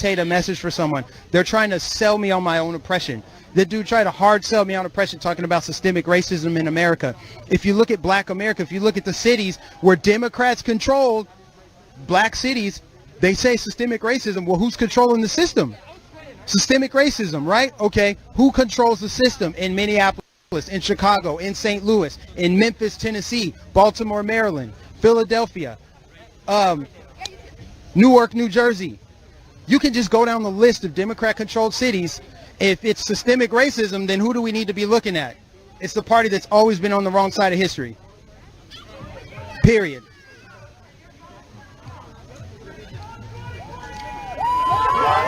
dictate a message for someone. They're trying to sell me on my own oppression. The dude tried to hard sell me on oppression, talking about systemic racism in America. If you look at black America, if you look at the cities where Democrats control black cities, they say systemic racism. Well, who's controlling the system? Systemic racism, right? Okay, who controls the system in Minneapolis, in Chicago, in St. Louis, in Memphis, Tennessee, Baltimore, Maryland, Philadelphia, Newark, New Jersey? You can just go down the list of Democrat-controlled cities. If it's systemic racism, then who do we need to be looking at? It's the party that's always been on the wrong side of history. Period.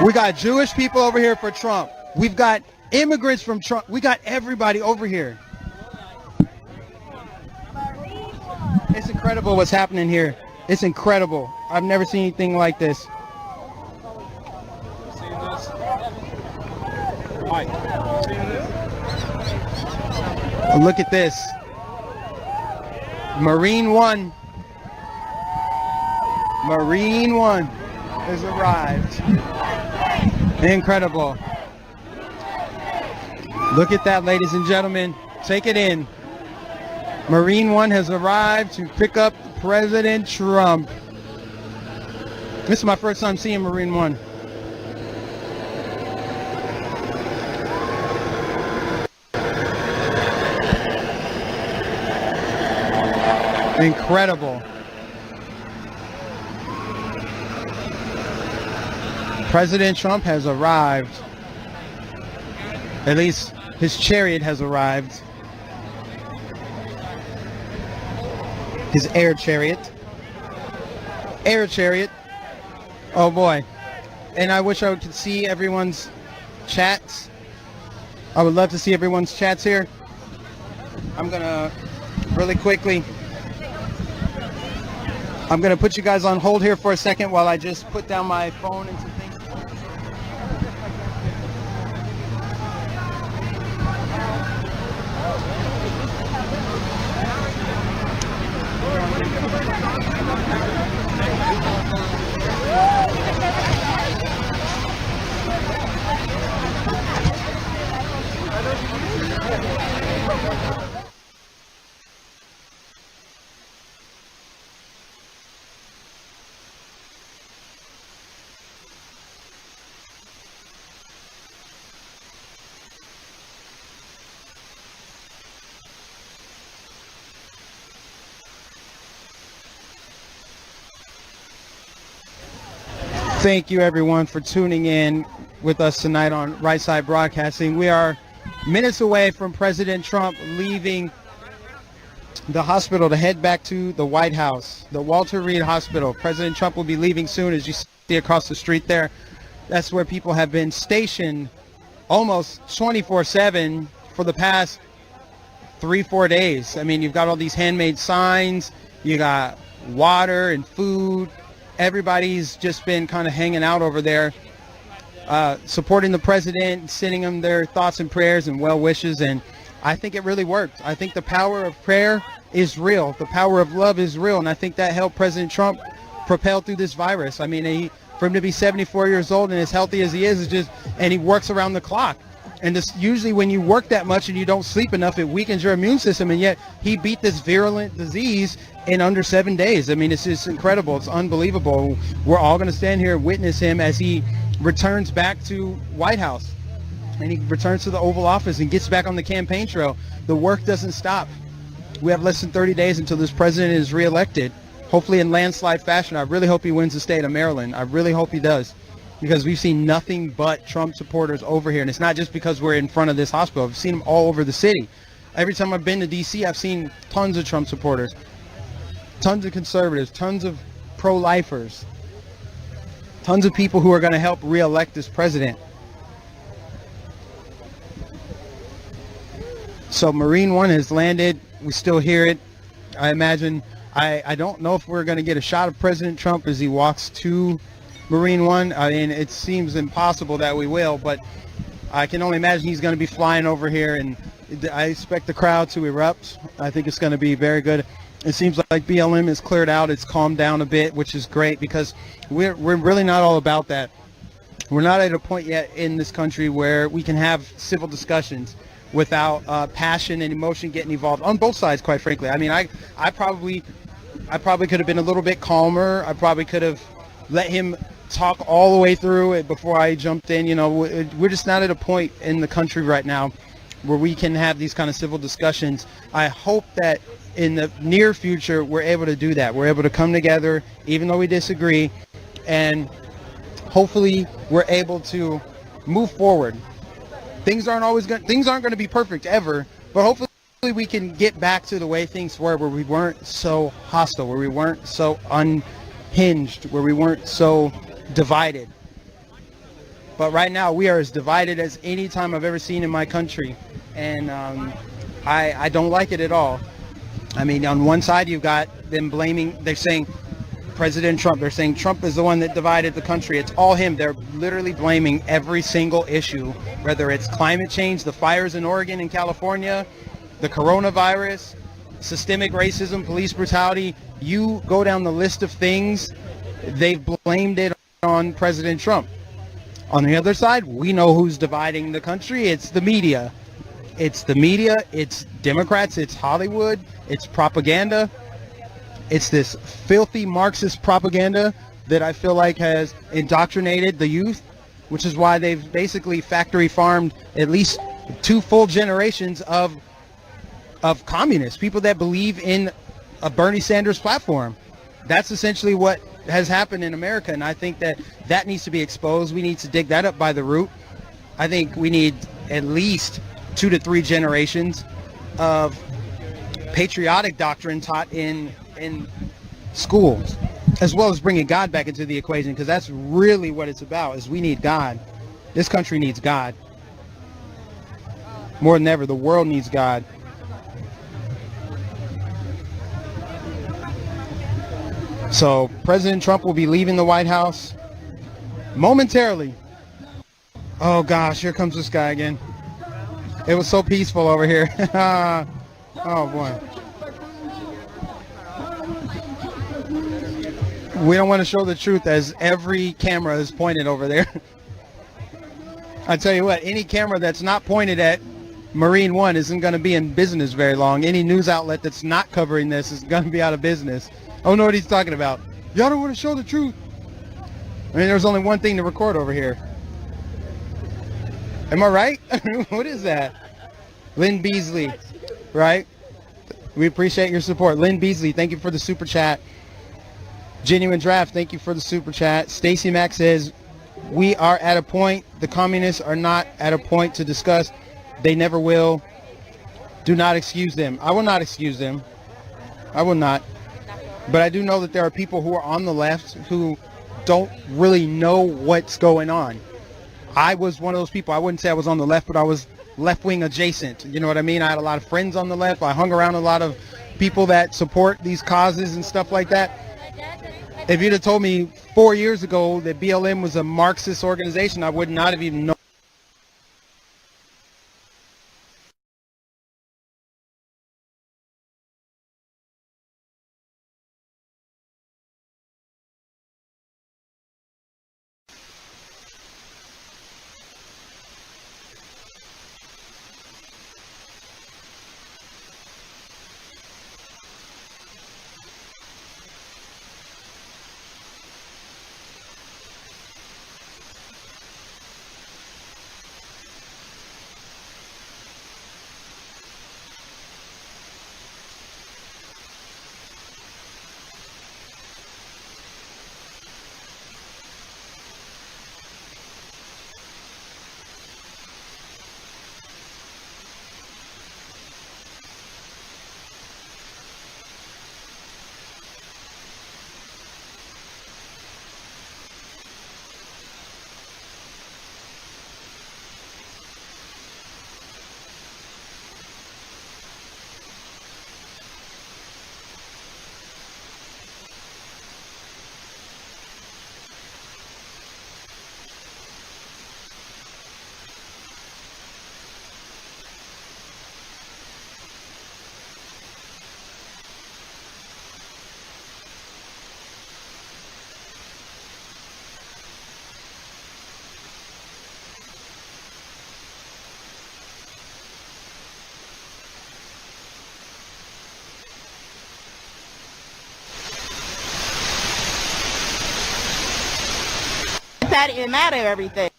We got Jewish people over here for Trump. We've got immigrants from Trump. We got everybody over here. It's incredible what's happening here. It's incredible. I've never seen anything like this. Look at this. Marine One has arrived. Incredible. Look at that, ladies and gentlemen. Take it in. Marine One has arrived to pick up President Trump. This is my first time seeing Marine One. Incredible. President Trump has arrived. At least his chariot has arrived. His air chariot. Air chariot. Oh boy. And I wish I could see everyone's chats. I would love to see everyone's chats here. I'm gonna really quickly, I'm going to put you guys on hold here for a second while I just put down my phone and some things. Thank you everyone for tuning in with us tonight on Right Side Broadcasting. We are minutes away from President Trump leaving the hospital to head back to the White House, the Walter Reed Hospital. President Trump will be leaving soon, as you see across the street there. That's where people have been stationed almost 24/7 for the past 3-4 days. I mean, you've got all these handmade signs, you got water and food. Everybody's just been kind of hanging out over there, supporting the president, sending him their thoughts and prayers and well wishes. And I think it really worked. I think the power of prayer is real. The power of love is real. And I think that helped President Trump propel through this virus. I mean, for him to be 74 years old and as healthy as he is just, and he works around the clock. And this, usually when you work that much and you don't sleep enough, it weakens your immune system. And yet he beat this virulent disease in under 7 days. I mean, it's just incredible. It's unbelievable. We're all going to stand here and witness him as he returns back to White House. And he returns to the Oval Office and gets back on the campaign trail. The work doesn't stop. We have less than 30 days until this president is reelected, hopefully in landslide fashion. I really hope he wins the state of Maryland. I really hope he does, because we've seen nothing but Trump supporters over here. And it's not just because we're in front of this hospital. I've seen them all over the city. Every time I've been to D.C., I've seen tons of Trump supporters, tons of conservatives, tons of pro-lifers, tons of people who are going to help re-elect this president. So Marine One has landed. We still hear it. I imagine, I don't know if we're going to get a shot of President Trump as he walks to Marine One. I mean, it seems impossible that we will, but I can only imagine he's going to be flying over here, and I expect the crowd to erupt. I think it's going to be very good. It seems like BLM is cleared out. It's calmed down a bit, which is great, because we're really not all about that. We're not at a point yet in this country where we can have civil discussions without passion and emotion getting involved on both sides, quite frankly. I mean, I probably could have been a little bit calmer. I probably could have let him talk all the way through it before I jumped in. You know, we're just not at a point in the country right now where we can have these kind of civil discussions. I hope that in the near future we're able to do that. We're able to come together even though we disagree, and hopefully we're able to move forward. Things aren't going to be perfect ever, but hopefully we can get back to the way things were, where we weren't so hostile, where we weren't so unhinged, where we weren't so divided. But right now we are as divided as any time I've ever seen in my country, and I don't like it at all. I mean, on one side you've got them blaming, they're saying President Trump, they're saying Trump is the one that divided the country. It's all him. They're literally blaming every single issue, whether it's climate change, the fires in Oregon and California, the coronavirus, systemic racism, police brutality. You go down the list of things, they've blamed it on President Trump. On the other side, we know who's dividing the country. It's the media. It's the media, it's Democrats, it's Hollywood, it's propaganda. It's this filthy Marxist propaganda that I feel like has indoctrinated the youth, which is why they've basically factory farmed at least 2 full generations of communists, people that believe in a Bernie Sanders platform. That's essentially what has happened in America, and I think that needs to be exposed. We need to dig that up by the root. I think we need at least 2 to 3 generations of patriotic doctrine taught in schools, as well as bringing God back into the equation, because that's really what it's about. Is we need God. This country needs God more than ever. The world needs God. So President Trump will be leaving the White House momentarily. Oh gosh, here comes this guy again. It was so peaceful over here. Oh boy. We don't want to show the truth as every camera is pointed over there. I tell you what, any camera that's not pointed at Marine One isn't going to be in business very long. Any news outlet that's not covering this is going to be out of business. I don't know what he's talking about. Y'all don't want to show the truth. I mean, there's only one thing to record over here. Am I right? What is that? Lynn Beasley, right? We appreciate your support. Lynn Beasley, thank you for the super chat. Genuine Draft, thank you for the super chat. Stacy Mack says, we are at a point, the communists are not at a point to discuss. They never will. Do not excuse them. I will not excuse them. I will not. But I do know that there are people who are on the left who don't really know what's going on. I was one of those people. I wouldn't say I was on the left, but I was left-wing adjacent. You know what I mean? I had a lot of friends on the left. I hung around a lot of people that support these causes and stuff like that. If you'd have told me 4 years ago that BLM was a Marxist organization, I would not have even known. mad at everything.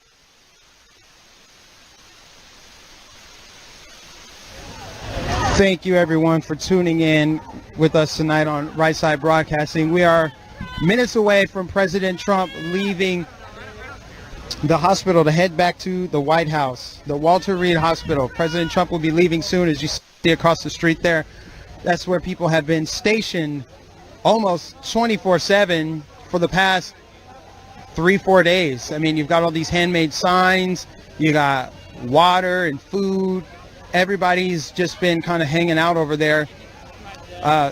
Thank you everyone for tuning in with us tonight on Right Side Broadcasting. We are minutes away from President Trump leaving the hospital to head back to the White House, the Walter Reed Hospital. President Trump will be leaving soon, as you see across the street there. That's where people have been stationed almost 24/7 for the past 3-4 days. I mean, you've got all these handmade signs, you got water and food. Everybody's just been kind of hanging out over there,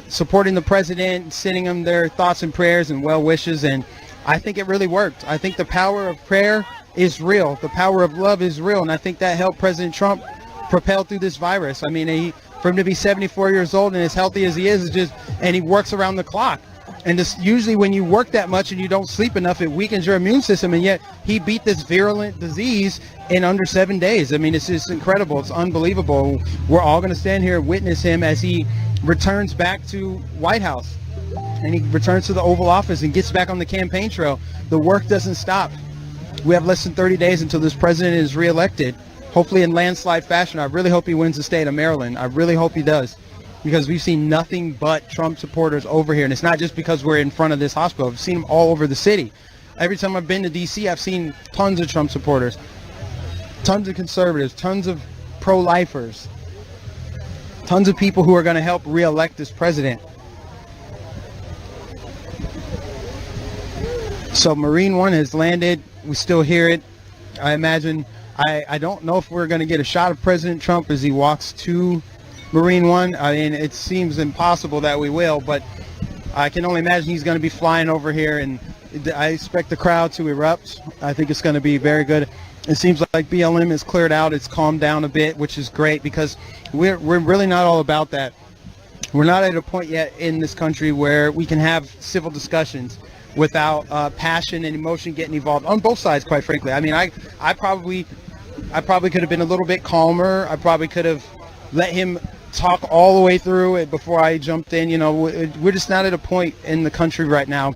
supporting the president, sending him their thoughts and prayers and well wishes. And I think it really worked. I think the power of prayer is real. The power of love is real. And I think that helped President Trump propel through this virus. I mean, for him to be 74 years old and as healthy as he is just, and he works around the clock. And this, usually when you work that much and you don't sleep enough, it weakens your immune system. And yet he beat this virulent disease in under 7 days. I mean, it's just incredible. It's unbelievable. We're all going to stand here and witness him as he returns back to White House. And he returns to the Oval Office and gets back on the campaign trail. The work doesn't stop. We have less than 30 days until this president is reelected, hopefully in landslide fashion. I really hope he wins the state of Maryland. I really hope he does, because we've seen nothing but Trump supporters over here. And it's not just because we're in front of this hospital. I've seen them all over the city. Every time I've been to D.C., I've seen tons of Trump supporters, tons of conservatives, tons of pro-lifers, tons of people who are going to help reelect this president. So Marine One has landed. We still hear it. I imagine, I don't know if we're going to get a shot of President Trump as he walks to Marine One. I mean, it seems impossible that we will, but I can only imagine he's going to be flying over here, and I expect the crowd to erupt. I think it's going to be very good. It seems like BLM is cleared out. It's calmed down a bit, which is great, because we're really not all about that. We're not at a point yet in this country where we can have civil discussions without passion and emotion getting involved on both sides, quite frankly. I mean, I probably could have been a little bit calmer. I probably could have let him talk all the way through it before I jumped in. You know, we're just not at a point in the country right now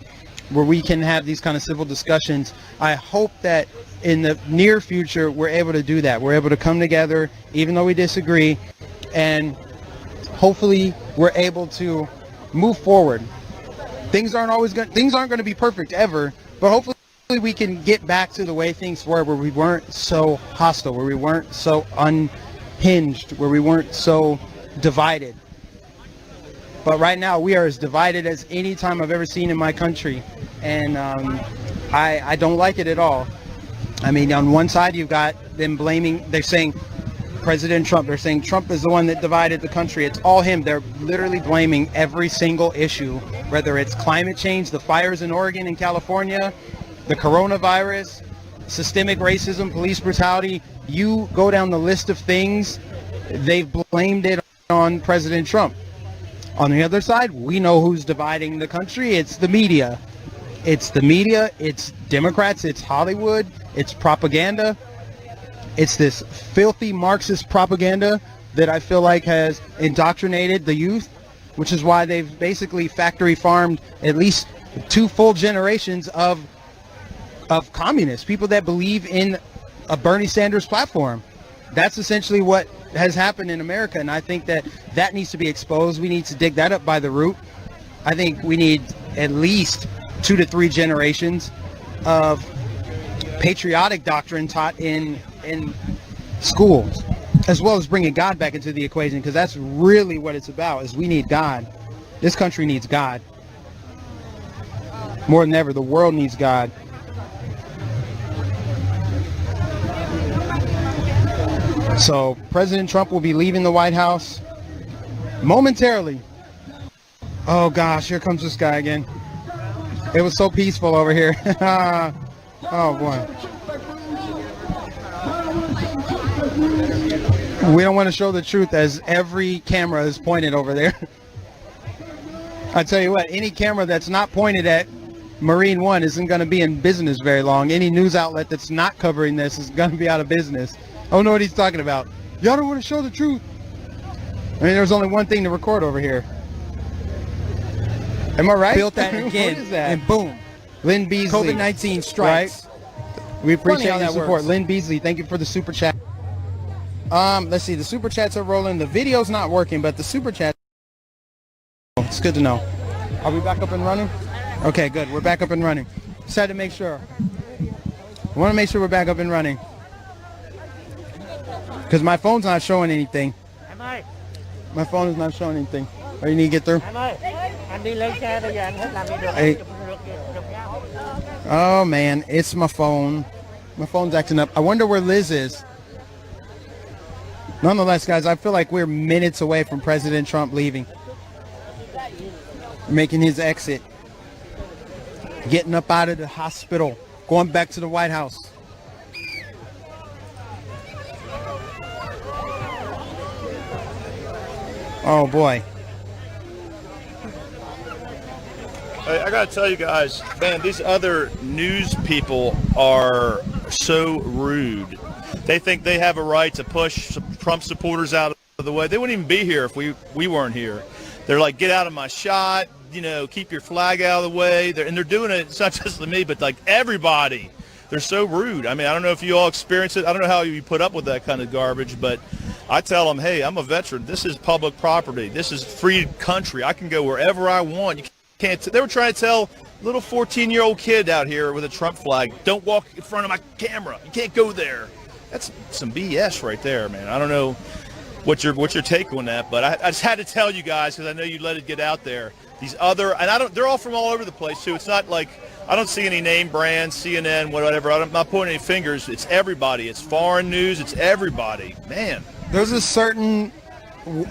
where we can have these kind of civil discussions. I hope that in the near future we're able to do that. We're able to come together even though we disagree, and hopefully we're able to move forward. Things aren't going to be perfect ever, but hopefully we can get back to the way things were, where we weren't so hostile, where we weren't so unhinged, where we weren't so divided. But right now we are as divided as any time I've ever seen in my country, and I don't like it at all. I mean, on one side you've got them blaming, they're saying President Trump, they're saying Trump is the one that divided the country. It's all him. They're literally blaming every single issue, whether it's climate change, the fires in Oregon and California, the coronavirus, systemic racism, police brutality. You go down the list of things, they've blamed it on President Trump. On the other side, we know who's dividing the country. It's the media. It's the media, it's Democrats, it's Hollywood, it's propaganda. It's this filthy Marxist propaganda that I feel like has indoctrinated the youth, which is why they've basically factory farmed at least 2 full generations of communists, people that believe in a Bernie Sanders platform. That's essentially what has happened in America, and I think that needs to be exposed. We need to dig that up by the root. I think we need at least 2 to 3 generations of patriotic doctrine taught in schools, as well as bringing God back into the equation, because that's really what it's about. Is we need God. This country needs God more than ever. The world needs God. So President Trump will be leaving the White House momentarily. Oh gosh, here comes this guy again. It was so peaceful over here. Oh boy. We don't want to show the truth, as every camera is pointed over there. I tell you what, any camera that's not pointed at Marine One isn't going to be in business very long. Any news outlet that's not covering this is going to be out of business. I don't know what he's talking about. Y'all don't want to show the truth. I mean, there's only one thing to record over here. Am I right? Built that again, What is that? and boom, Lynn Beasley. COVID-19 strikes. Right? We appreciate how your that support. works. Lynn Beasley, thank you for the super chat. Let's see, the super chats are rolling. The video's not working, but the super chat, it's good to know. Are we back up and running? Okay, good. We're back up and running. Just had to make sure. I want to make sure we're back up and running. Because my phone's not showing anything. My phone is not showing anything. Oh, you need to get through? Hey. Oh, man. It's my phone. My phone's acting up. I wonder where Liz is. Nonetheless, guys, I feel like we're minutes away from President Trump leaving. Making his exit. Getting up out of the hospital. Going back to the White House. Oh, boy. I gotta tell you guys, man, these other news people are so rude. They think they have a right to push Trump supporters out of the way. They wouldn't even be here if we weren't here. They're like, get out of my shot, you know, keep your flag out of the way. And they're doing it, it's not just to me, but like everybody. They're so rude. I mean, I don't know if you all experience it. I don't know how you put up with that kind of garbage, but I tell them, hey, I'm a veteran. This is public property. This is free country. I can go wherever I want. You can't. They were trying to tell little 14-year-old kid out here with a Trump flag, don't walk in front of my camera. You can't go there. That's some BS right there, man. I don't know what your take on that, but I just had to tell you guys because I know you let it get out there. These other, and they're all from all over the place too. It's not like I don't see any name brands, CNN, whatever. I'm not pointing any fingers. It's everybody. It's foreign news. It's everybody. Man. There's a certain,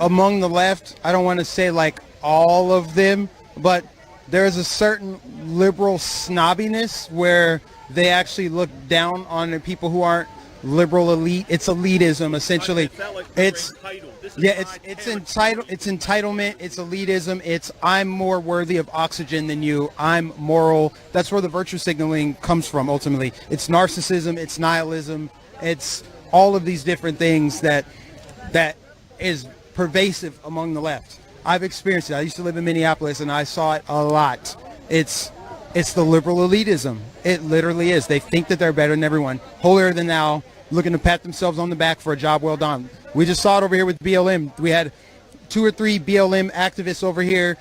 among the left, I don't want to say like all of them, but there's a certain liberal snobbiness where they actually look down on the people who aren't liberal elite. It's elitism, essentially. It's entitlement, it's elitism, it's I'm more worthy of oxygen than you, I'm moral. That's where the virtue signaling comes from ultimately. It's narcissism, it's nihilism, it's all of these different things that is pervasive among the left. I've experienced it. I used to live in Minneapolis and I saw it a lot. It's the liberal elitism. It literally is. They think that they're better than everyone, holier than thou, looking to pat themselves on the back for a job well done. We just saw it over here with BLM. We had 2 or 3 BLM activists over here,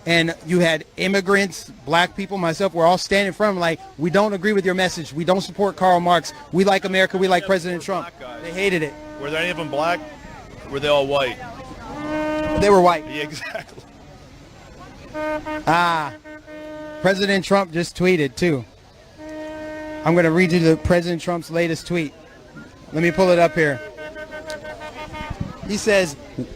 and you had immigrants, black people, myself. We're all standing in front of them like, we don't agree with your message. We don't support Karl Marx. We like America. We like President Trump. They hated it. Were there any of them black? Were they all white? They were white. Yeah, exactly. President Trump just tweeted too. I'm going to read you the President Trump's latest tweet. Let me pull it up here. He says,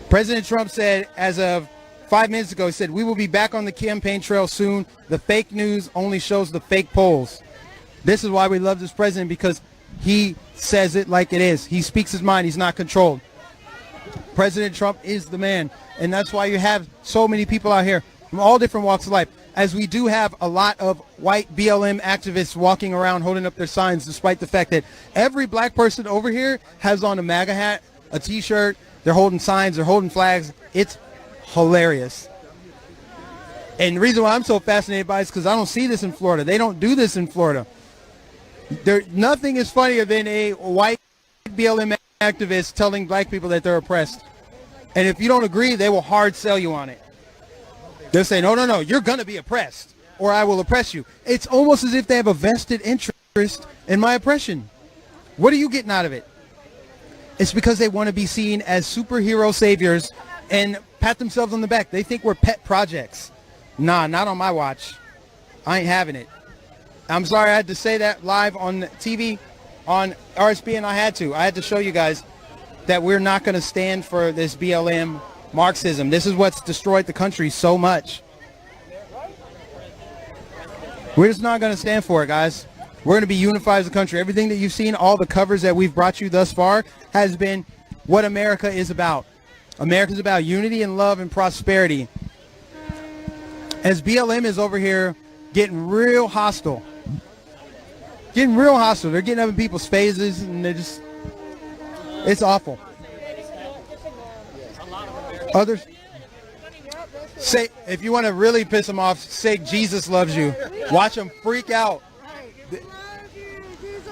President Trump said as of 5 minutes ago, he said, we will be back on the campaign trail soon. The fake news only shows the fake polls. This is why we love this president, because he says it like it is. He speaks his mind. He's not controlled. President Trump is the man. And that's why you have so many people out here from all different walks of life, as we do have a lot of white BLM activists walking around holding up their signs, despite the fact that every black person over here has on a MAGA hat, a t-shirt, they're holding signs, they're holding flags. It's hilarious. And the reason why I'm so fascinated by it is because I don't see this in Florida. They don't do this in Florida. Nothing is funnier than a white BLM activist telling black people that they're oppressed. And if you don't agree, they will hard sell you on it. They'll say, no, you're going to be oppressed, or I will oppress you. It's almost as if they have a vested interest in my oppression. What are you getting out of it? It's because they want to be seen as superhero saviors and pat themselves on the back. They think we're pet projects. Nah, not on my watch. I ain't having it. I'm sorry I had to say that live on TV, on RSB, and I had to show you guys that we're not going to stand for this BLM Marxism. This is what's destroyed the country so much. We're just not going to stand for it, guys. We're going to be unified as a country. Everything that you've seen, all the covers that we've brought you thus far, has been what America is about. America's about unity and love and prosperity. As BLM is over here getting real hostile. They're getting up in people's faces, and they're just, it's awful. Others say, if you want to really piss them off, say Jesus loves you. Watch them freak out.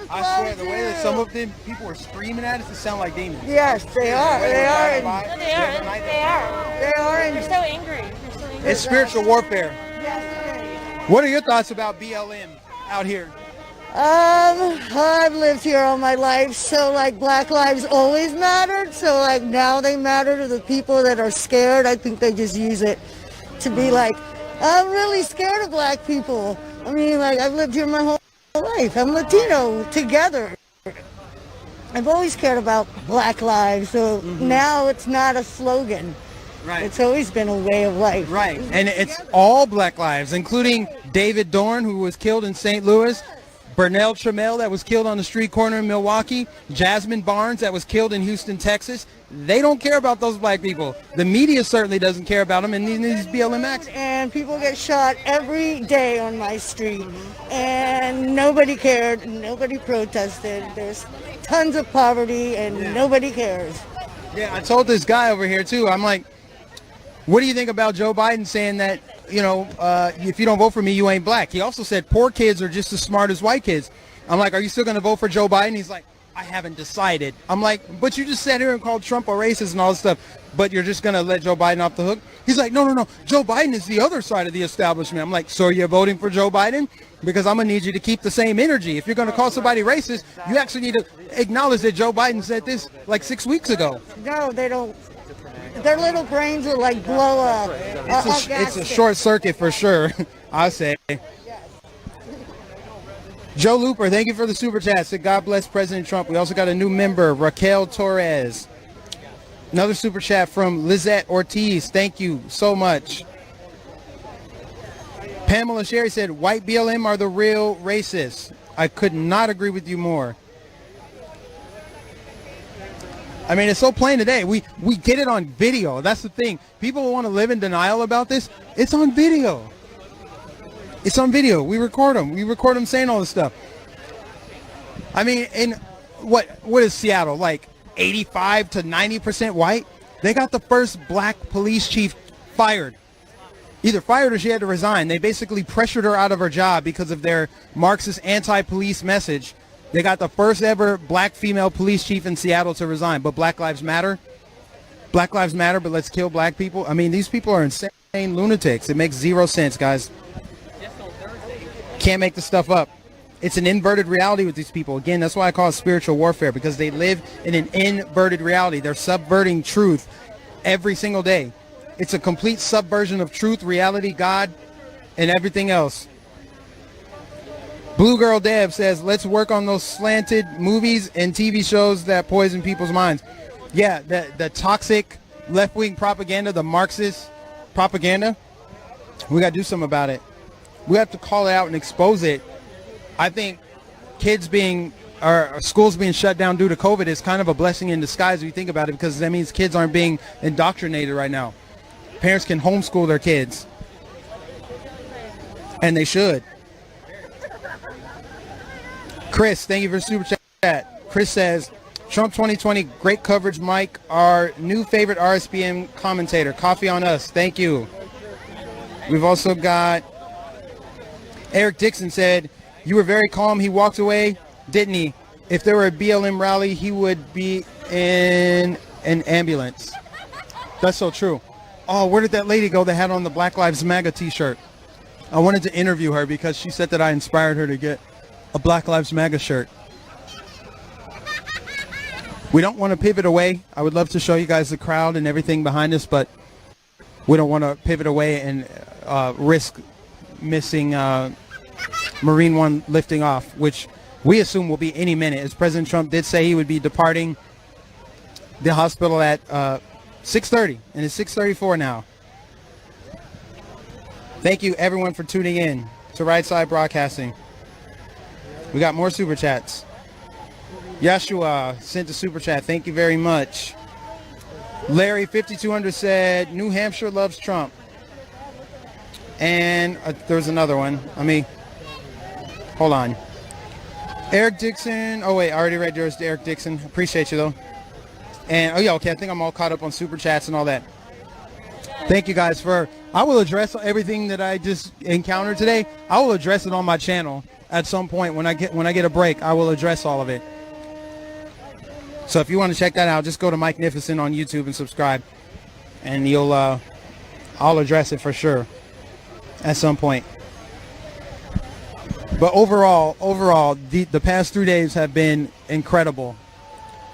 Black I Lives swear, the way that some of them people are screaming at us, it sound like demons. Yes, they are. They are. No, they are. They are. They are. They're so angry. They're so angry. It's spiritual warfare. Yes, What are your thoughts about BLM out here? I've lived here all my life, so like Black lives always mattered. So like now they matter to the people that are scared. I think they just use it to be like, I'm really scared of Black people. I mean, like I've lived here my whole life. I'm Latino together. I've always cared about Black lives, so now it's not a slogan. Right. It's always been a way of life. Right. And it's all Black lives, including David Dorn, who was killed in St. Louis, Burnell Trammell, that was killed on the street corner in Milwaukee, Jasmine Barnes, that was killed in Houston, Texas. They don't care about those Black people. The media certainly doesn't care about them, and these BLM acts. And people get shot every day on my street, and nobody cared, nobody protested. There's tons of poverty, and nobody cares. Yeah, I told this guy over here, too, I'm like, what do you think about Joe Biden saying that, you know, if you don't vote for me, you ain't Black? He also said poor kids are just as smart as white kids. I'm like, are you still going to vote for Joe Biden? He's like, I haven't decided. I'm like, but you just sat here and called Trump a racist and all this stuff, but you're just going to let Joe Biden off the hook? He's like, no. Joe Biden is the other side of the establishment. I'm like, so you're voting for Joe Biden? Because I'm going to need you to keep the same energy. If you're going to call somebody racist, you actually need to acknowledge that Joe Biden said this like 6 weeks ago. No, they don't. Their little brains will like blow up. It's a short circuit for sure, I say. Joe Looper, thank you for the super chat. Said God bless President Trump. We also got a new member, Raquel Torres. Another super chat from Lizette Ortiz. Thank you so much. Pamela Sherry said, white BLM are the real racists. I could not agree with you more. I mean, it's so plain today. We get it on video. That's the thing. People want to live in denial about this. It's on video. It's on video. We record them. We record them saying all this stuff. I mean, in what is Seattle? Like 85 to 90% white? They got the first Black police chief fired. Either fired or she had to resign. They basically pressured her out of her job because of their Marxist anti-police message. They got the first ever Black female police chief in Seattle to resign. But Black Lives Matter. Black Lives Matter, but let's kill Black people. I mean, these people are insane lunatics. It makes zero sense, guys. Can't make this stuff up. It's an inverted reality with these people. Again, that's why I call it spiritual warfare, because they live in an inverted reality. They're subverting truth every single day. It's a complete subversion of truth, reality, God, and everything else. Blue Girl Dev says, let's work on those slanted movies and TV shows that poison people's minds. Yeah, the toxic left-wing propaganda, the Marxist propaganda, we got to do something about it. We have to call it out and expose it. I think schools being shut down due to COVID is kind of a blessing in disguise if you think about it, because that means kids aren't being indoctrinated right now. Parents can homeschool their kids. And they should. Chris, thank you for the super chat. Chris says, Trump 2020, great coverage, Mike. Our new favorite RSPM commentator. Coffee on us. Thank you. We've also got Eric Dixon said, you were very calm. He walked away, didn't he? If there were a BLM rally, he would be in an ambulance. That's so true. Oh, where did that lady go that had on the Black Lives MAGA t-shirt? I wanted to interview her because she said that I inspired her to get a Black Lives MAGA shirt. We don't want to pivot away. I would love to show you guys the crowd and everything behind us, but we don't want to pivot away and risk missing Marine One lifting off, which we assume will be any minute, as President Trump did say he would be departing the hospital at 6:30, and it's 6:34 now. Thank you, everyone, for tuning in to Right Side Broadcasting. We got more super chats. Yeshua sent a super chat. Thank you very much. Larry 5200 said, New Hampshire loves Trump. And there's another one. Hold on. Eric Dixon. Oh, wait, I already read yours to Eric Dixon. Appreciate you, though. And, oh, yeah, okay, I think I'm all caught up on super chats and all that. Thank you, guys, I will address everything that I just encountered today. I will address it on my channel at some point when I get a break, I will address all of it. So if you want to check that out, just go to Mike Nificent on YouTube and subscribe, and you'll I'll address it for sure at some point. But overall, the past 3 days have been incredible.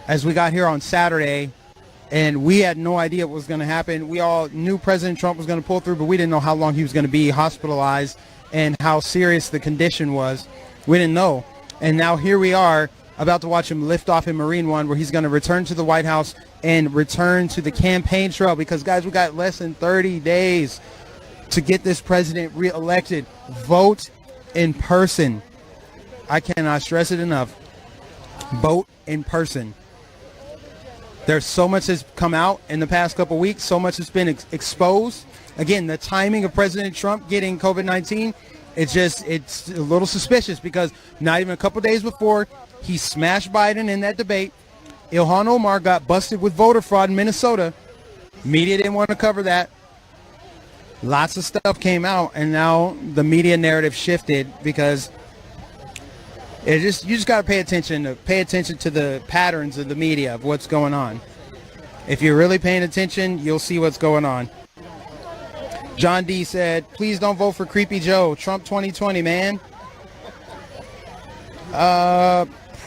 As we got here on Saturday, and we had no idea what was going to happen. We all knew President Trump was going to pull through, but we didn't know how long he was going to be hospitalized and how serious the condition was. We didn't know. And now here we are, about to watch him lift off in Marine One, where he's going to return to the White House and return to the campaign trail. Because, guys, we got less than 30 days to get this president reelected. Vote in person. I cannot stress it enough. Vote in person. There's so much that's come out in the past couple weeks. So much has been exposed. Again, the timing of President Trump getting COVID-19, it's a little suspicious, because not even a couple days before, he smashed Biden in that debate. Ilhan Omar got busted with voter fraud in Minnesota. Media didn't want to cover that. Lots of stuff came out, and now the media narrative shifted, because you just got to pay attention to the patterns of the media of what's going on. If you're really paying attention, you'll see what's going on. John D said, please don't vote for Creepy Joe. Trump 2020, man.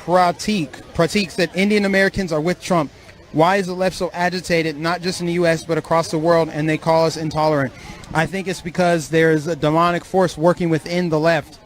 Pratik said, Indian Americans are with Trump. Why is the left so agitated, not just in the U.S., but across the world, and they call us intolerant? I think it's because there's a demonic force working within the left.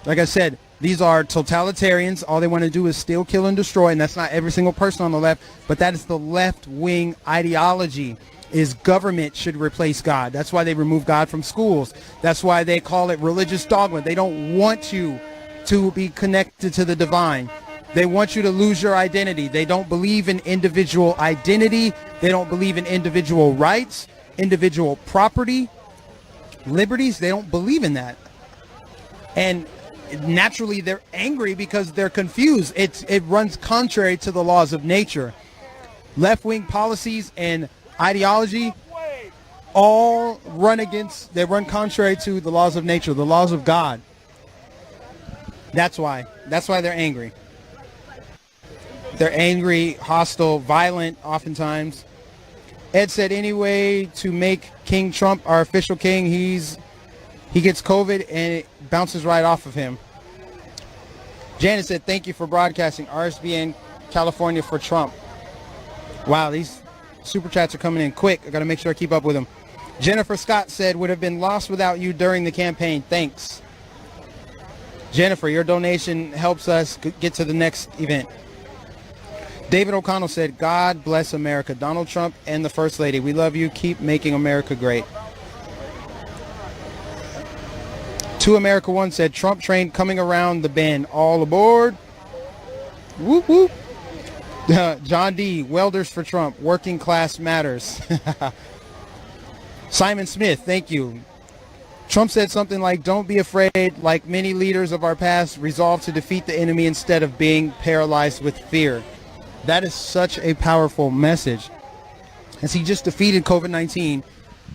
Like I said, these are totalitarians. All they want to do is steal, kill, and destroy, and that's not every single person on the left, but that is the left-wing ideology, is government should replace God. That's why they remove God from schools. That's why they call it religious dogma. They don't want you to be connected to the divine. They want you to lose your identity. They don't believe in individual identity. They don't believe in individual rights, individual property, liberties. They don't believe in that. And naturally, they're angry because they're confused. It runs contrary to the laws of nature. Left-wing policies and ideology all they run contrary to the laws of nature, the laws of God. That's why they're angry. They're angry, hostile, violent oftentimes. Ed said, anyway, to make King Trump our official king, he gets COVID and it bounces right off of him. Janet said, thank you for broadcasting RSBN California for Trump. Wow, these super chats are coming in quick. I got to make sure I keep up with them. Jennifer Scott said, would have been lost without you during the campaign. Thanks. Jennifer, your donation helps us get to the next event. David O'Connell said, God bless America. Donald Trump and the First Lady. We love you. Keep making America great. To America One said, Trump train coming around the bend. All aboard. Whoop, whoop. John D, welders for Trump. Working class matters. Simon Smith, thank you. Trump said something like, don't be afraid. Like many leaders of our past, resolve to defeat the enemy instead of being paralyzed with fear. That is such a powerful message. As he just defeated COVID-19,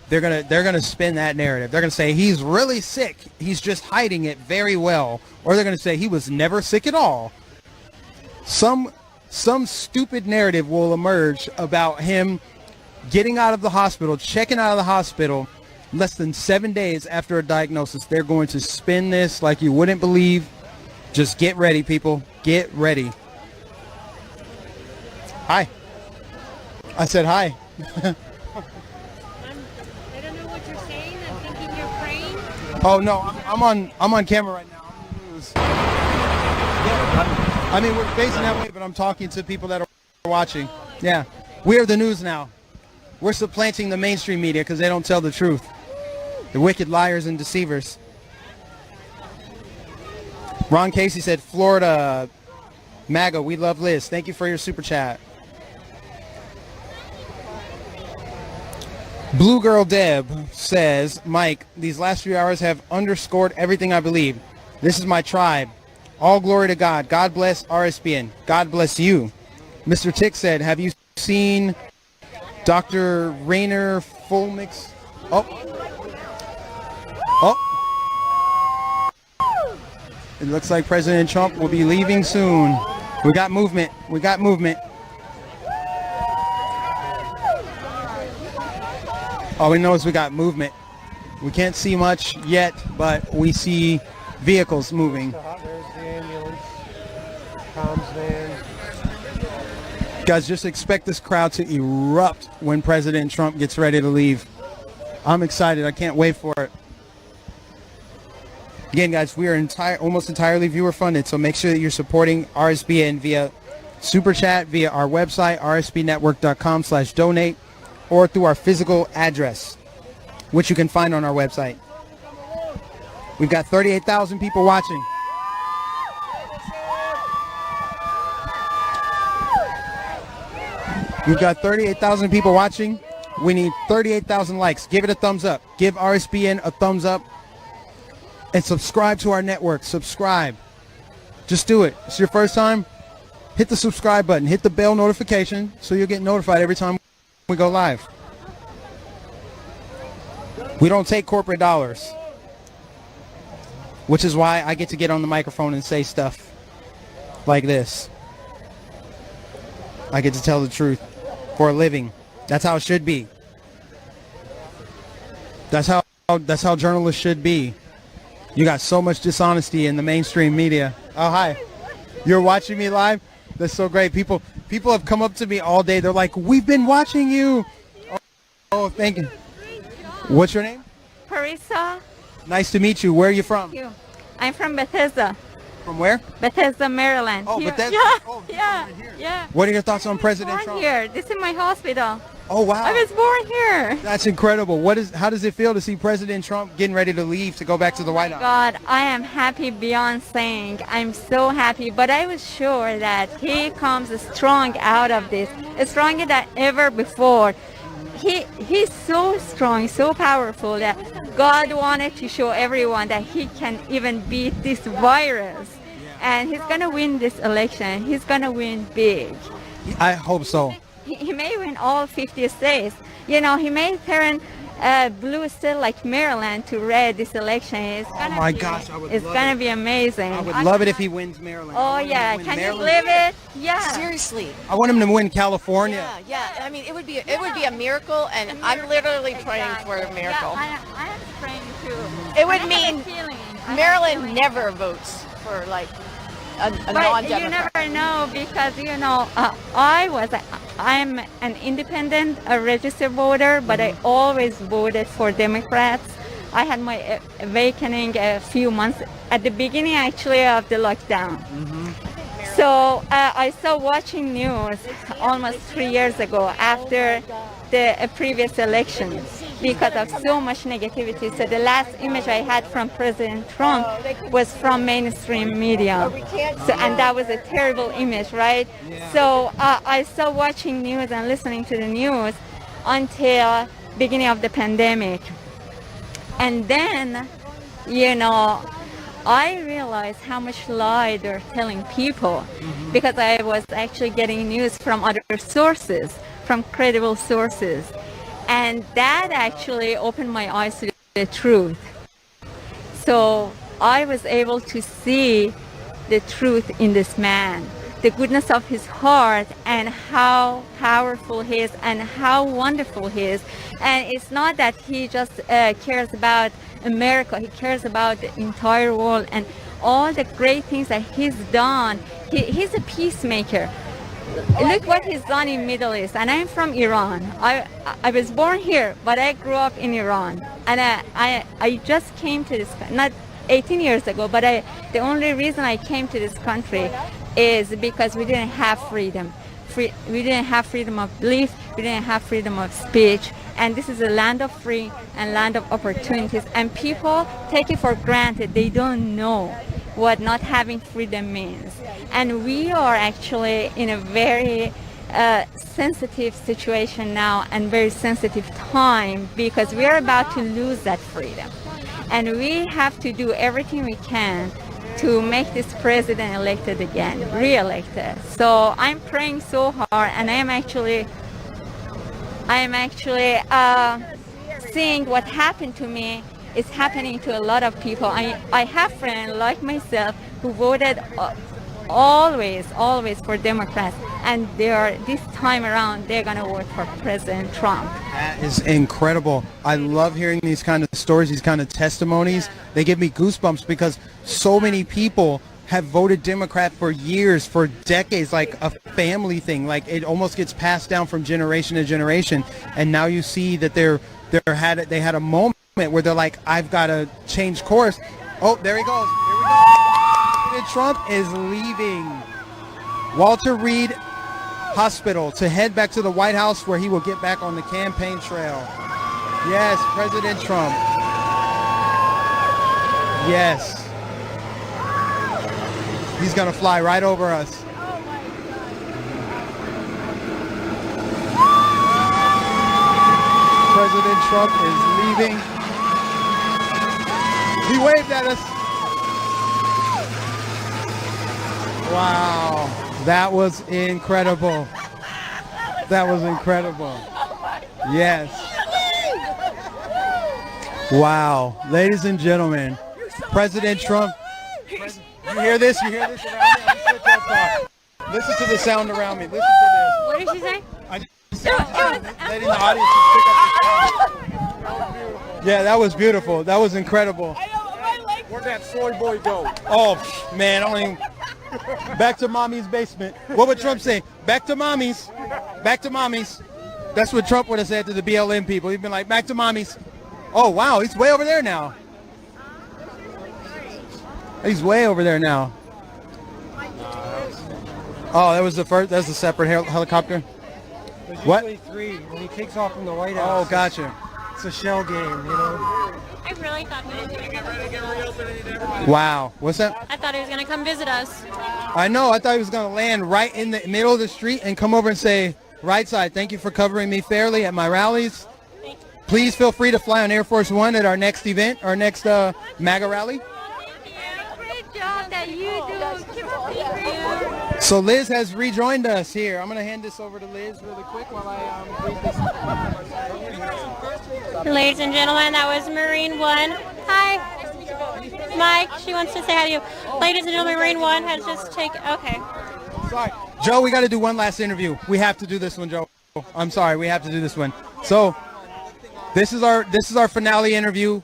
they're gonna spin that narrative. They're gonna say he's really sick. He's just hiding it very well. Or they're gonna say he was never sick at all. Some stupid narrative will emerge about him getting out of the hospital, checking out of the hospital less than 7 days after a diagnosis. They're going to spin this like you wouldn't believe. Just get ready, people. Get ready. Hi. I said hi. I don't know what you're saying. I'm thinking you're praying. Oh no, I'm on camera right now. I'm on the news. Yeah, I mean, we're facing that way, but I'm talking to people that are watching. Yeah, we are the news now. We're supplanting the mainstream media because they don't tell the truth. The wicked liars and deceivers. Ron Casey said, Florida, MAGA, we love Liz. Thank you for your super chat. Blue Girl Deb says, Mike, these last few hours have underscored everything I believe. This is my tribe. All glory to God. God bless RSBN. God bless you. Mr. Tick said, have you seen Dr. Rainer Fulmix? Oh. It looks like President Trump will be leaving soon. We got movement. We got movement. All we know is we got movement. We can't see much yet, but we see vehicles moving. There's the ambulance. Comms van. Guys, just expect this crowd to erupt when President Trump gets ready to leave. I'm excited. I can't wait for it. Again, guys, we are almost entirely viewer funded, so make sure that you're supporting RSBN via Super Chat, via our website, rsbnetwork.com/donate, or through our physical address, which you can find on our website. We've got 38,000 people watching. We've got 38,000 people watching. We need 38,000 likes. Give it a thumbs up. Give RSBN a thumbs up. And subscribe to our network. Subscribe. Just do it. It's your first time. Hit the subscribe button. Hit the bell notification so you'll get notified every time we go live. We don't take corporate dollars, which is why I get to get on the microphone and say stuff like this. I get to tell the truth for a living. That's how it should be. That's how journalists should be. You got so much dishonesty in the mainstream media. Oh, hi. You're watching me live? That's so great. People have come up to me all day. They're like, we've been watching you. Oh, thank you. What's your name? Parisa. Nice to meet you. Where are you from? Thank you. I'm from Bethesda. From where? Bethesda, Maryland. Oh, Here. Bethesda. Yeah, Oh, yeah, right here. yeah. What are your thoughts on I President was born Trump? here. This is my hospital. Oh, wow. I was born here. That's incredible. How does it feel to see President Trump getting ready to leave to go back to the White House? God, I am happy beyond saying. I'm so happy. But I was sure that he comes strong out of this, stronger than ever before. He's so strong, so powerful that God wanted to show everyone that he can even beat this virus. And he's going to win this election. He's going to win big. I hope so. He may win all 50 states. You know, he may turn blue state like Maryland to red this election. It's gonna my be, gosh, I would it's love gonna it. be amazing. I would love it if he wins Maryland. I Oh want him to yeah, win can you Maryland. believe it? Yeah. Seriously. I want him to win California. Yeah. I mean, it would be a miracle, and I'm literally praying for a miracle. Yeah, I am praying too. It would I have a mean feeling. I have Maryland a never votes for like a But non-Democrat. you never know because I'm an independent, a registered voter, but I always voted for Democrats. I had my awakening a few months at the beginning actually of the lockdown. So I started watching news almost 3 years ago after the previous elections because of so much negativity. So the last image I had from President Trump was from mainstream media. So, and that was a terrible image, right? So I started watching news and listening to the news until beginning of the pandemic. And then, I realized how much lie they're telling people because I was actually getting news from other sources, from credible sources. And that actually opened my eyes to the truth. So I was able to see the truth in this man, the goodness of his heart and how powerful he is and how wonderful he is. And it's not that he just cares about America, he cares about the entire world and all the great things that he's done. He's a peacemaker. Look what he's done in Middle East. And I'm from Iran. I was born here, but I grew up in Iran. And I just came to this, not 18 years ago, but the only reason I came to this country is because we didn't have freedom. We didn't have freedom of belief, we didn't have freedom of speech, and this is a land of free and land of opportunities, and people take it for granted. They don't know what not having freedom means. And we are actually in a very sensitive situation now and very sensitive time because we are about to lose that freedom. And we have to do everything we can to make this president elected again, re-elected. So I'm praying so hard, and I am actually seeing what happened to me is happening to a lot of people. I have friends like myself who voted always for Democrats, and this time around they're gonna vote for President Trump. That is incredible. I love hearing these kind of stories, these kind of testimonies. They give me goosebumps because so many people have voted Democrat for years, for decades, like a family thing. Like it almost gets passed down from generation to generation. And now you see that they had a moment where they're like, I've got to change course. Oh, there he goes. Here we go. President Trump is leaving Walter Reed Hospital to head back to the White House, where he will get back on the campaign trail. Yes, President Trump. Yes. He's going to fly right over us. President Trump is leaving. He waved at us. Wow. That was incredible. That was incredible. Yes. Wow. Ladies and gentlemen, President Trump. You hear this? You hear this around me? I'm switch up. Listen to the sound around me. Listen to this. What did she say? I just letting the audience pick up the sound. Yeah, that was beautiful. That was incredible. Where'd that soy boy go? Oh, man, I don't even... Back to mommy's basement. What would Trump say? Back to mommy's. Back to mommy's. That's what Trump would have said to the BLM people. He'd been like, back to mommy's. Oh, wow, he's way over there now. He's way over there now. Oh, that was the first. That's a separate helicopter. There's What? usually three when he takes off from the White House. Oh, gotcha. It's a shell game, you know. I really thought he was going to come visit us. Wow. What's that? I thought he was going to come visit us. I know. I thought he was going to land right in the middle of the street and come over and say, right side, thank you for covering me fairly at my rallies. Please feel free to fly on Air Force One at our next event, our next MAGA rally. Great job that you do. Keep up the So Liz has rejoined us here. I'm going to hand this over to Liz really quick while I read this. Ladies and gentlemen, that was Marine One. Hi. Mike, she wants to say hi to you. Ladies and gentlemen, Marine One has just taken... Okay. Sorry. Joe, we got to do one last interview. We have to do this one, Joe. I'm sorry. We have to do this one. So this is our finale interview,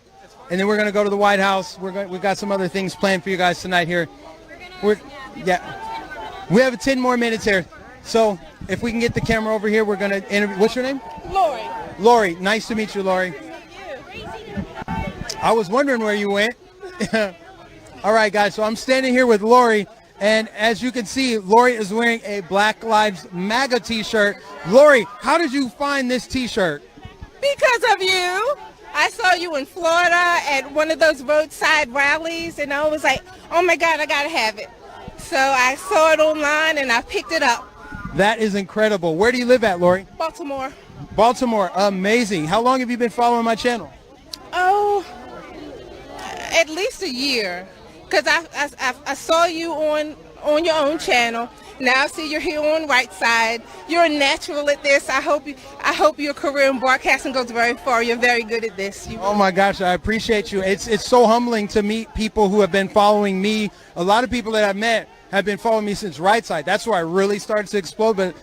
and then we're going to go to the White House. We've got some other things planned for you guys tonight here. We have 10 more minutes here. So if we can get the camera over here, we're going to interview. What's your name? Lori. Lori. Nice to meet you, Lori. I was wondering where you went. All right, guys. So I'm standing here with Lori. And as you can see, Lori is wearing a Black Lives MAGA t-shirt. Lori, how did you find this t-shirt? Because of you. I saw you in Florida at one of those roadside rallies, and I was like, oh my God, I got to have it. So I saw it online, and I picked it up. That is incredible. Where do you live at, Lori? Baltimore. Baltimore. Amazing. How long have you been following my channel? Oh, at least a year. Because I saw you on your own channel. Now I see you're here on Right Side. You're a natural at this. I hope your career in broadcasting goes very far. You're very good at this. Oh my gosh, I appreciate you. It's so humbling to meet people who have been following me. A lot of people that I've met have been following me since Right Side. That's where I really started to explode. But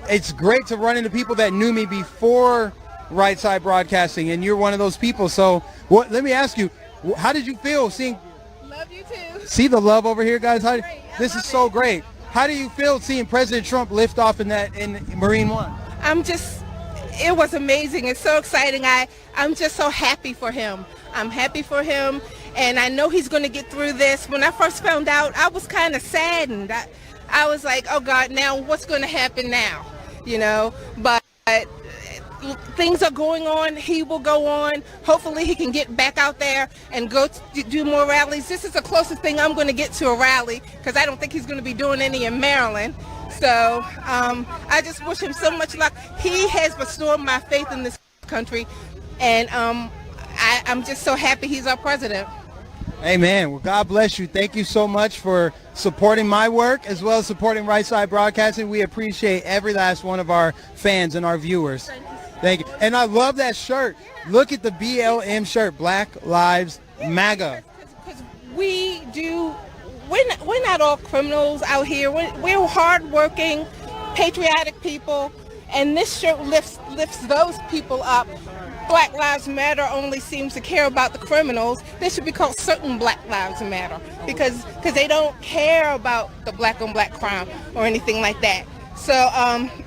it's great to run into people that knew me before Right Side Broadcasting, and you're one of those people. So let me ask you, how did you feel seeing? Love you too. See the love over here, guys? This is so great. How do you feel seeing President Trump lift off in Marine One? It was amazing. It's so exciting. I'm just so happy for him. I'm happy for him, and I know he's going to get through this. When I first found out, I was kind of saddened. I was like, oh God, now what's going to happen now? You know, but things are going on. He will go on. Hopefully he can get back out there and go do more rallies. This is the closest thing I'm going to get to a rally, because I don't think he's going to be doing any in Maryland. So I just wish him so much luck. He has restored my faith in this country, and I'm just so happy he's our president. Amen. Well, God bless you. Thank you so much for supporting my work as well as supporting Right Side Broadcasting. We appreciate every last one of our fans and our viewers. Thank you. And I love that shirt. Look at the BLM shirt, Black Lives MAGA. Because we do we're not all criminals out here. We're hardworking, patriotic people, and this show lifts those people up. Black Lives Matter only seems to care about the criminals. This should be called Certain Black Lives Matter because they don't care about the black on black crime or anything like that. So,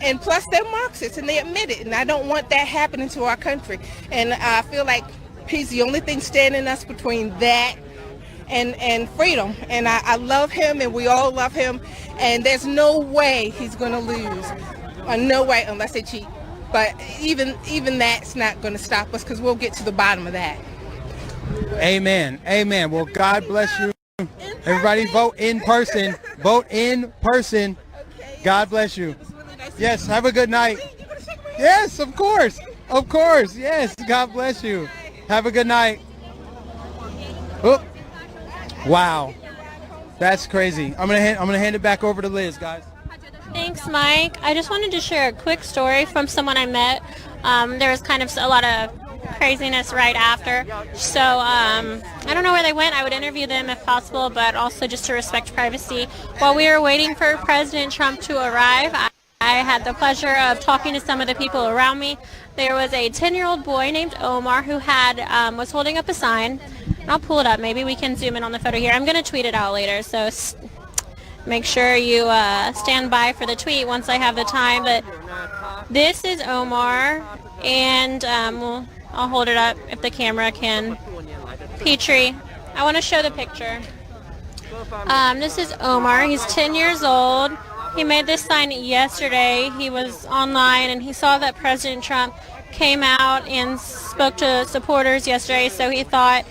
and plus they're Marxists and they admit it, and I don't want that happening to our country. And I feel like he's the only thing standing us between that and freedom. And I love him, and we all love him, and there's no way he's going to lose. No way, unless they cheat. But even that's not going to stop us because we'll get to the bottom of that. Amen. Amen. Well, God bless you. Everybody vote in person. Vote in person. God bless you. Yes, have a good night. Yes, of course. Of course. Yes, God bless you. Have a good night. Oh. Wow. That's crazy. I'm gonna hand it back over to Liz, guys. Thanks, Mike. I just wanted to share a quick story from someone I met. There was kind of a lot of craziness right after. So I don't know where they went. I would interview them if possible, but also just to respect privacy. While we were waiting for President Trump to arrive, I had the pleasure of talking to some of the people around me. There was a 10-year-old boy named Omar who was holding up a sign. I'll pull it up. Maybe we can zoom in on the photo here. I'm going to tweet it out later, so make sure you stand by for the tweet once I have the time. But this is Omar, and I'll hold it up if the camera can. Petrie, I want to show the picture. This is Omar. He's 10 years old. He made this sign yesterday. He was online, and he saw that President Trump came out and spoke to supporters yesterday, so he thought,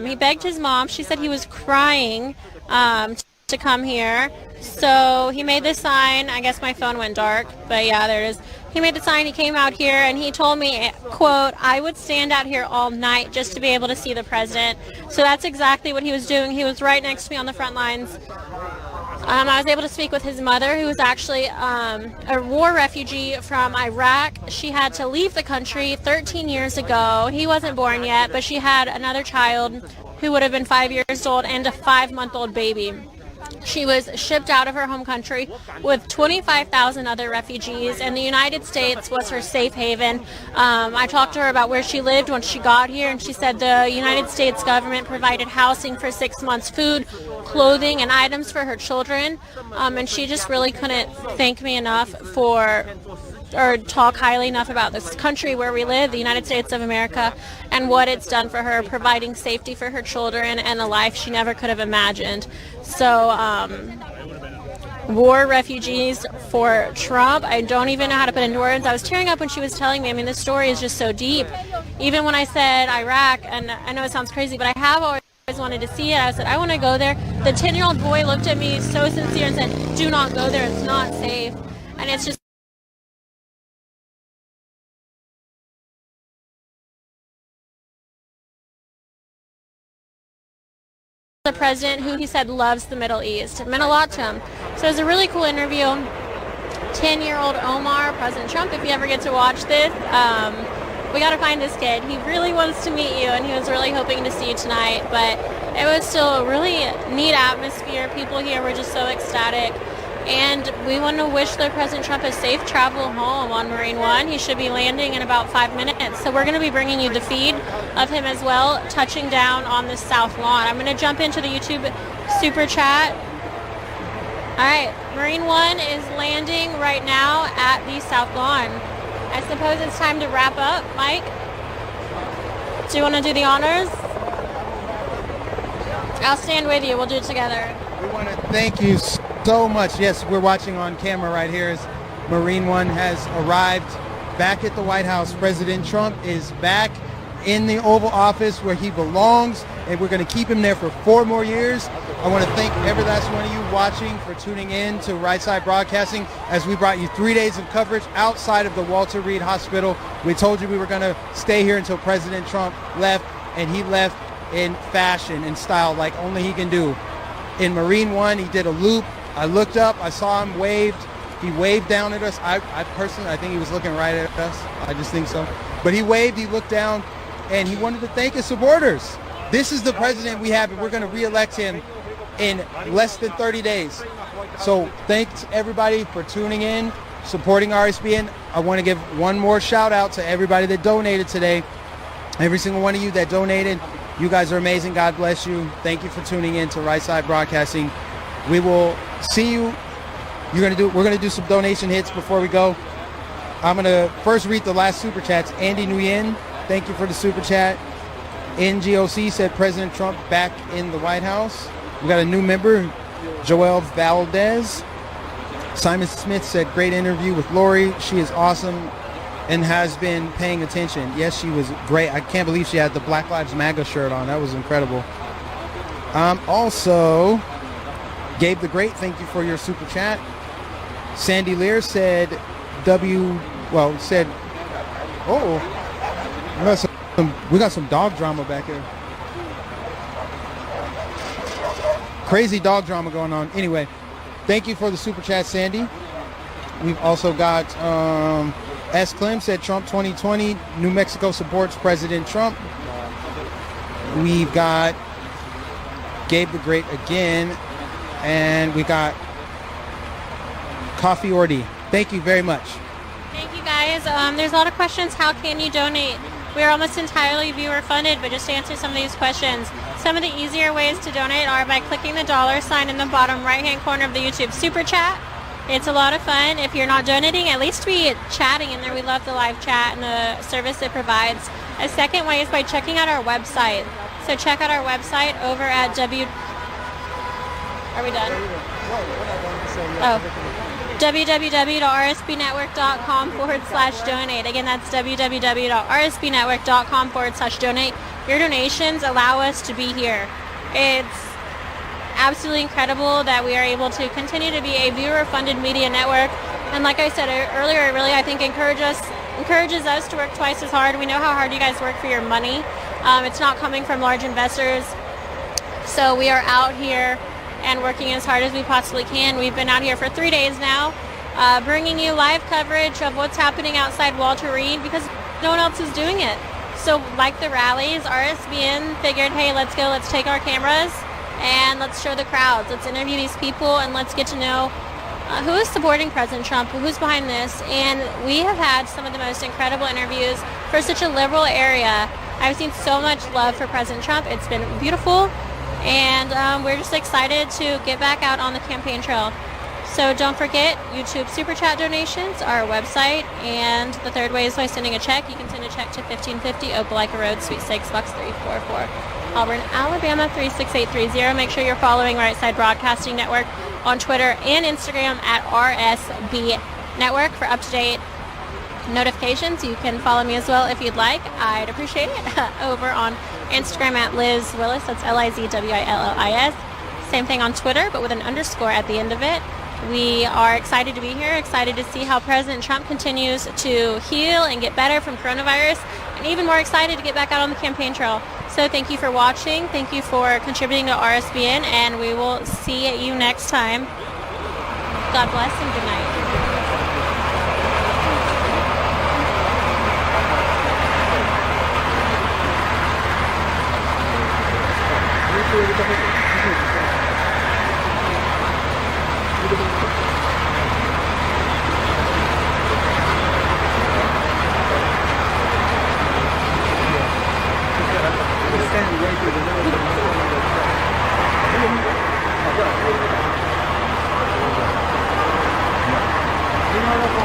he begged his mom. She said he was crying to come here. So he made this sign. I guess my phone went dark, but yeah, there it is. He made the sign. He came out here and he told me, quote, I would stand out here all night just to be able to see the president. So that's exactly what he was doing. He was right next to me on the front lines. I was able to speak with his mother, who was actually a war refugee from Iraq. She had to leave the country 13 years ago. He wasn't born yet, but she had another child who would have been 5 years old and a 5-month-old baby. She was shipped out of her home country with 25,000 other refugees, and the United States was her safe haven. I talked to her about where she lived when she got here, and she said the United States government provided housing for 6 months, food, clothing, and items for her children. And she just really couldn't thank me enough or talk highly enough about this country where we live, the United States of America, and what it's done for her, providing safety for her children and a life she never could have imagined. So, war refugees for Trump, I don't even know how to put into words. I was tearing up when she was telling me. I mean, this story is just so deep. Even when I said Iraq, and I know it sounds crazy, but I have always wanted to see it. I said, I want to go there. The 10-year-old boy looked at me so sincere and said, do not go there. It's not safe. And it's just the president who he said loves the Middle East. It meant a lot to him. So it was a really cool interview. 10-year-old Omar, President Trump, if you ever get to watch this, we got to find this kid. He really wants to meet you, and he was really hoping to see you tonight. But it was still a really neat atmosphere. People here were just so ecstatic. And we want to wish the President Trump a safe travel home on Marine One. He should be landing in about 5 minutes. So we're going to be bringing you the feed of him as well, touching down on the South Lawn. I'm going to jump into the YouTube Super Chat. All right, Marine One is landing right now at the South Lawn. I suppose it's time to wrap up. Mike, do you want to do the honors? I'll stand with you. We'll do it together. We want to thank you so much. Yes, we're watching on camera right here as Marine One has arrived back at the White House. President Trump is back in the Oval Office where he belongs, and we're going to keep him there for 4 more years. I want to thank every last one of you watching for tuning in to Right Side Broadcasting as we brought you 3 days of coverage outside of the Walter Reed Hospital. We told you we were going to stay here until President Trump left, and he left in fashion and style like only he can do. In Marine One, he did a loop. I looked up, I saw him waved. He waved down at us. I personally, I think he was looking right at us. I just think so. But he waved, he looked down, and he wanted to thank his supporters. This is the president we have, and we're going to re-elect him in less than 30 days. So thanks everybody for tuning in, supporting RSBN. I want to give one more shout out to everybody that donated today. Every single one of you that donated, you guys are amazing. God bless you. Thank you for tuning in to Right Side Broadcasting. We will see you. We're gonna do some donation hits before we go. I'm gonna first read the last super chats. Andy Nguyen, thank you for the super chat. NGOC said President Trump back in the White House. We got a new member, Joel Valdez. Simon Smith said great interview with Lori. She is awesome and has been paying attention. Yes, she was great. I can't believe she had the Black Lives MAGA shirt on. That was incredible. Also, Gabe the Great, thank you for your super chat. Sandy Lear said we got some dog drama back here. Crazy dog drama going on. Anyway, thank you for the super chat, Sandy. We've also got S. Clem said Trump 2020, New Mexico supports President Trump. We've got Gabe the Great again, and we got Coffee Ordy. Thank you very much. Thank you guys. There's a lot of questions. How can you donate? We are almost entirely viewer funded, but just to answer some of these questions, some of the easier ways to donate are by clicking the $ in the bottom right hand corner of the YouTube super chat. It's a lot of fun. If you're not donating, at least be chatting in there. We love the live chat and the service it provides. A second way is by checking out our website. So check out our website over at Are we done? www.rsbnetwork.com/donate. Again, that's www.rsbnetwork.com/donate. Your donations allow us to be here. It's absolutely incredible that we are able to continue to be a viewer-funded media network. And like I said earlier, it really, I think, encourages us to work twice as hard. We know how hard you guys work for your money. It's not coming from large investors. So we are out here and working as hard as we possibly can. We've been out here for 3 days now, bringing you live coverage of what's happening outside Walter Reed because no one else is doing it. So like the rallies, RSBN figured, hey, let's go, let's take our cameras and let's show the crowds. Let's interview these people and let's get to know who is supporting President Trump, who's behind this. And we have had some of the most incredible interviews for such a liberal area. I've seen so much love for President Trump. It's been beautiful. And we're just excited to get back out on the campaign trail. So don't forget YouTube Super Chat donations, our website, and the third way is by sending a check. You can send a check to 1550 Opelika Road, Suite 6, Box 344, Auburn, Alabama 36830. Make sure you're following Right Side Broadcasting Network on Twitter and Instagram at RSB Network for up-to-date notifications. You can follow me as well if you'd like. I'd appreciate it. Over on Instagram at Liz Willis. That's LIZWILLIS. Same thing on Twitter, but with an underscore at the end of it. We are excited to be here, excited to see how President Trump continues to heal and get better from coronavirus, and even more excited to get back out on the campaign trail. So thank you for watching. Thank you for contributing to RSBN, and we will see you next time. God bless and good night. You know,